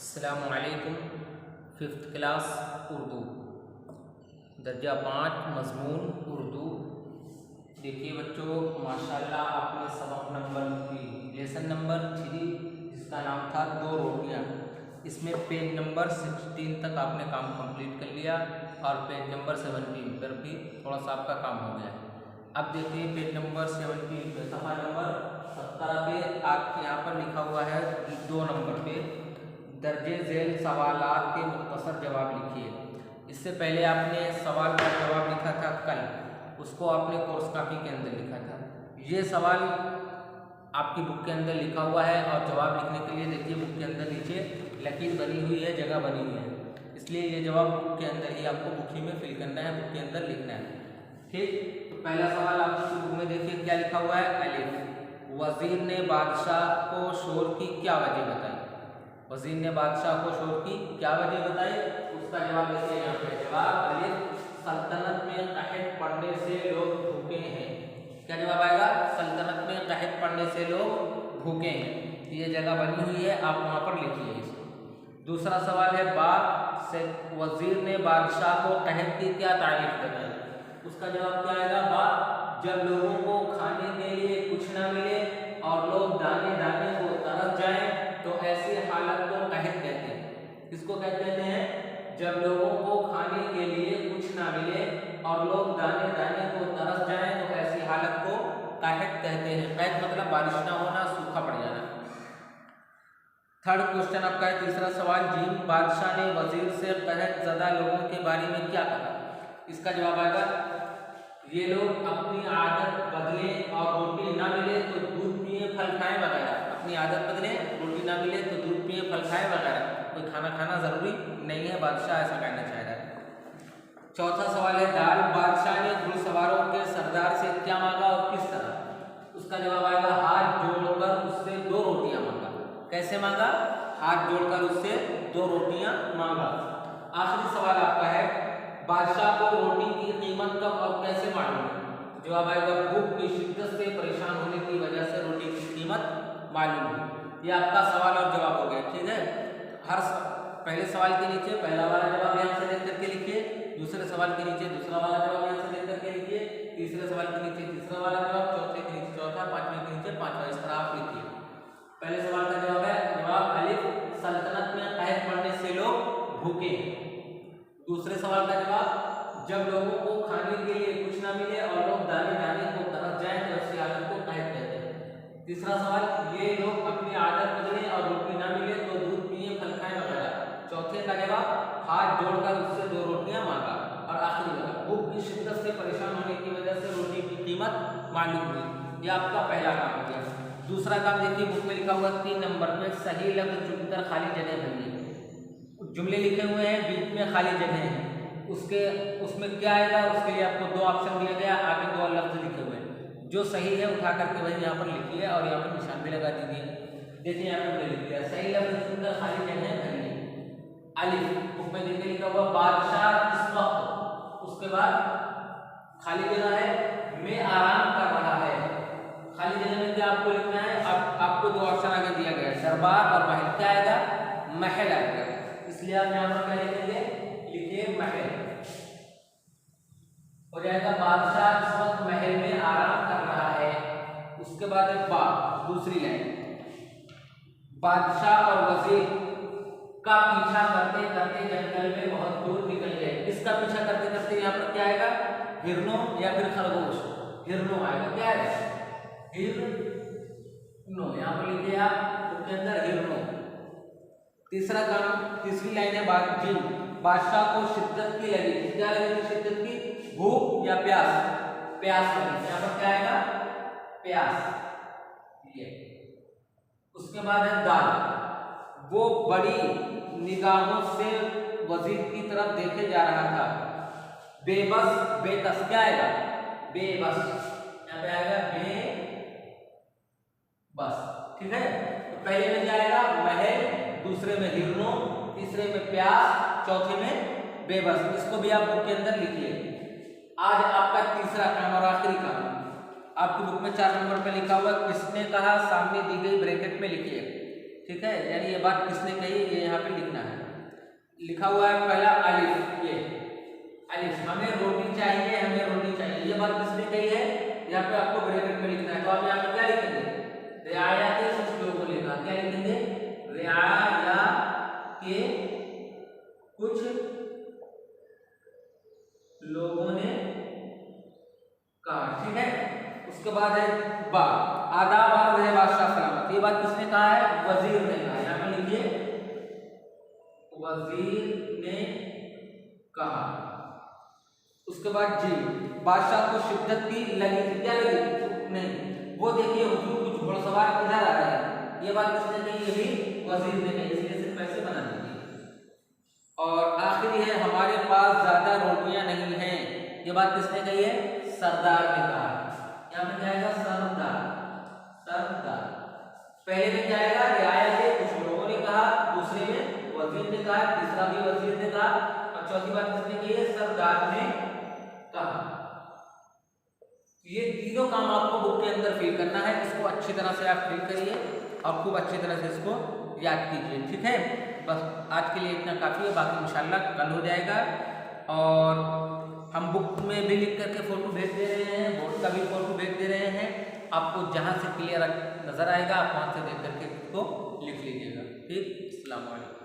अस्सलामुअलैकुम। Fifth class Urdu दर्जा 5 मज़मून उर्दू। देखिए बच्चों, माशाल्लाह आपने सबक नंबर 3 लेसन नंबर 3 जिसका नाम था 2 रोटियाँ, इसमें पेज नंबर 16 तक आपने काम कंप्लीट कर लिया और पेज नंबर 17 पर भी थोड़ा सा आपका काम हो गया। अब देखिए पेज नंबर 17 पे सफ़ा नंबर 17 पे आपके यहाँ पर लिखा हुआ है 2 नंबर पे दर्जे झेल सवालात के मुख्तसर जवाब लिखिए। इससे पहले आपने सवाल का जवाब लिखा था कल, उसको आपने कोर्स कॉपी के अंदर लिखा था। ये सवाल आपकी बुक के अंदर लिखा हुआ है और जवाब लिखने के लिए देखिए बुक के अंदर नीचे लकीर बनी हुई है, जगह बनी हुई है, इसलिए ये जवाब बुक के अंदर ही आपको बुक ही में फिल करना है, बुक के अंदर लिखना है। ठीक, तो पहला सवाल आपकी बुक में देखिए क्या लिखा हुआ है। अलिफ, वजीर ने बादशाह को शोर की क्या वजह बताई। वजीर ने बादशाह को शोर की क्या वजह बताई, उसका जवाब देखिए यहाँ पे। जवाब अलिफ, सल्तनत में कहत पढ़ने से लोग भूखे हैं। क्या जवाब आएगा? सल्तनत में कहत पढ़ने से लोग भूखे हैं। ये जगह बनी हुई है, आप वहाँ पर लिखिए इसको। दूसरा सवाल है बाप से वजीर ने बादशाह को कहत की क्या तारीफ बताई। उसका जवाब क्या आएगा? बाप, जब लोगों को खाने के लिए कुछ ना मिले और लोग दाने दाने को तरस जाएं तो ऐसी हालत को कहत कहते हैं। किसको कहते हैं? जब लोगों को खाने के लिए कुछ ना मिले और लोग दाने दाने को तरस जाएं तो ऐसी हालत को कहत कहते हैं। कहत मतलब बारिश ना होना, सूखा पड़ जाना। थर्ड क्वेश्चन आपका है, तीसरा सवाल, जीम, बादशाह ने वजीर से कहत ज़दा लोगों के बारे में क्या कहा। इसका जवाब आएगा ये लोग अपनी आदत बदले और रोटी ना मिले तो दूध पिए फल खाएं वगैरह। अपनी आदत बदले, रोटी ना मिले तो दूध पिए फल खाएं वगैरह। कोई खाना खाना जरूरी नहीं है, बादशाह ऐसा कहना चाह रहा है। चौथा सवाल है दाल, बादशाह ने घुड़सवारों के सरदार से क्या मांगा और किस तरह। उसका जवाब आएगा हाथ जोड़कर उससे 2 रोटियां मांगा। कैसे मांगा? हाथ जोड़कर उससे 2 रोटियां मांगा। आखिरी सवाल आपका है, बादशाह को रोटी की कीमत कब और कैसे मालूम है। जवाब आएगा भूख की शिद्दत से परेशान होने की वजह से रोटी की कीमत मालूम है। ये आपका सवाल और जवाब हो गया। ठीक है, हर पहले सवाल के नीचे पहला वाला जवाब यहाँ से लेकर के लिखिए, दूसरे सवाल के नीचे दूसरा वाला जवाब यहाँ से लेकर के लिखिए, तीसरे सवाल के नीचे तीसरा वाला जवाब, चौथे के नीचे चौथा, पांचवें के नीचे पांचवा, इस तरह आप लिखिए। पहले सवाल का जवाब है, जवाब अलिफ, सल्तनत में कहत पढ़ने से लोग भूखे हैं। दूसरे सवाल का जवाब, जब लोगों को खाने के लिए कुछ ना मिले और लोग दाने दाने को तरस जाएं तो ऐसी हालत को कहत कहते हैं। तीसरा सवाल, ये लोग अपनी आदत बदले और रोटी ना मिले तो दूध पिए फल खाएं वगैरह। चौथे का जवाब, हाथ जोड़कर उससे 2 रोटियां मांगा। और आखिरी वाला, भूख की शिद्दत से परेशान होने की वजह से रोटी की कीमत मालूम हुई। यह आपका पहला काम हो गया। दूसरा काम देखिए बुक में लिखा हुआ 3 नंबर पे, सही लफ्ज चुनकर खाली जगह भरिए। जुमले लिखे हुए हैं, बीच में खाली जगह है, उसमें क्या आएगा, उसके लिए आपको 2 ऑप्शन दिया गया, आगे 2 लफ्ज लिखे हुए हैं। जो सही है उठा करके वही यहाँ पर लिखिए और यहाँ पर निशान भी लगा दीजिए। देखिए यहाँ पर लिख दिया सही लफ्ज चुनकर खाली जगह भरिए। अलिफ, बुक में देखिए लिखा हुआ बादशाह इस वक्त, उसके बाद खाली जगह है मैं आराम कर रहा है। खाली जगह में क्या आपको लिखना है? आपको 2 ऑप्शन आगे दिया गया है, दरबार और महल। क्या आएगा? महल आएगा, इसलिए आप यहाँ पर क्या लिखेंगे? लिखिए महल। हो जाएगा बादशाह इस वक्त महल में आराम कर रहा है। उसके बाद एक बात, दूसरी लाइन, बादशाह और वजीर का पीछा करते करते जंगल में बहुत दूर निकल गए। किसका पीछा करते करते? यहाँ पर क्या आएगा? हिरनों या फिर खरगोश। हिरनों आएगा। क्या है? हिरनों। यहाँ पर लिखिए आप उसके अंदर हिरनों। तीसरा काम, तीसरी लाइन है बादशाह को शिद्दत की लगी। क्या लगी थी शिद्दत की? भूख या प्यास? प्यास लगी। यहाँ पर क्या आएगा? प्यास। ये उसके बाद है दाल, वो बड़ी निगाहों से वजीर की तरफ देखे जा रहा था। बेबस, बेकस। क्या आएगा? बेबस। यहाँ पे आएगा बेबस। ठीक है, तो पहले में क्या आएगा? महल, दूसरे में हिरनों, तीसरे में प्यास, चौथे में बेबस। इसको भी आप बुक के अंदर लिखिए। आज आपका तीसरा काम और आखिरी काम, आपकी बुक में 4 नंबर पे लिखा हुआ किसने कहा, सामने दी गई ब्रैकेट में लिखिए। ठीक है, यानी ये बात किसने कही ये यहाँ पे लिखना है। लिखा हुआ है पहला अलिफ, ये अलिफ, हमें रोटी चाहिए, हमें रोटी चाहिए, ये बात किसने कही है, यहाँ पे आपको ब्रैकेट में लिखना है। तो आप यहाँ पे क्या लिखेंगे, रियाया के कुछ लोगों ने कहा, क्या लिखेंगे, रियाया के कुछ लोगों ने कहा, ठीक है। उसके बाद है बा, आदाब और रहे बादशाह सलामत, ये बात किसने कहा है, वजीर ने कहा, यहाँ पे लिखिए वजीर ने कहा। उसके बाद जी, बादशाह को शिद्दत की लगी थी, क्या लगी, नहीं, वो देखिए हुजूर कुछ घुड़सवार इधर आ रहे हैं, ये बात किसने कही, ये भी वजीर ने कही, इसलिए सिर्फ पैसे बना दीजिए। और आखिरी है हमारे पास ज्यादा रोटियां नहीं हैं, ये बात किसने कही है, सरदार ने कहा। यहाँ पे क्या आएगा, सरदार, सरदार। पहले में क्या आएगा, रियाया के कुछ लोगों ने कहा, दूसरे में वजीर ने कहा, तीसरा भी वजीर ने कहा, और चौथी बात किसने की है, सरदार ने कहा। ये तीनों काम आपको बुक के अंदर फिल करना है, इसको अच्छी तरह से आप फिल करिए और खूब अच्छी तरह से इसको याद कीजिए, ठीक है। बस आज के लिए इतना काफ़ी है, बाकी इंशाल्लाह कल हो जाएगा। और हम बुक में भी लिख करके फ़ोटो भेज दे रहे हैं, बोर्ड का भी फ़ोटो भेज दे रहे हैं, आपको जहाँ से क्लियर नज़र आएगा आप वहाँ से देख करके इसको लिख लीजिएगा, ठीक। अस्सलाम वालेकुम।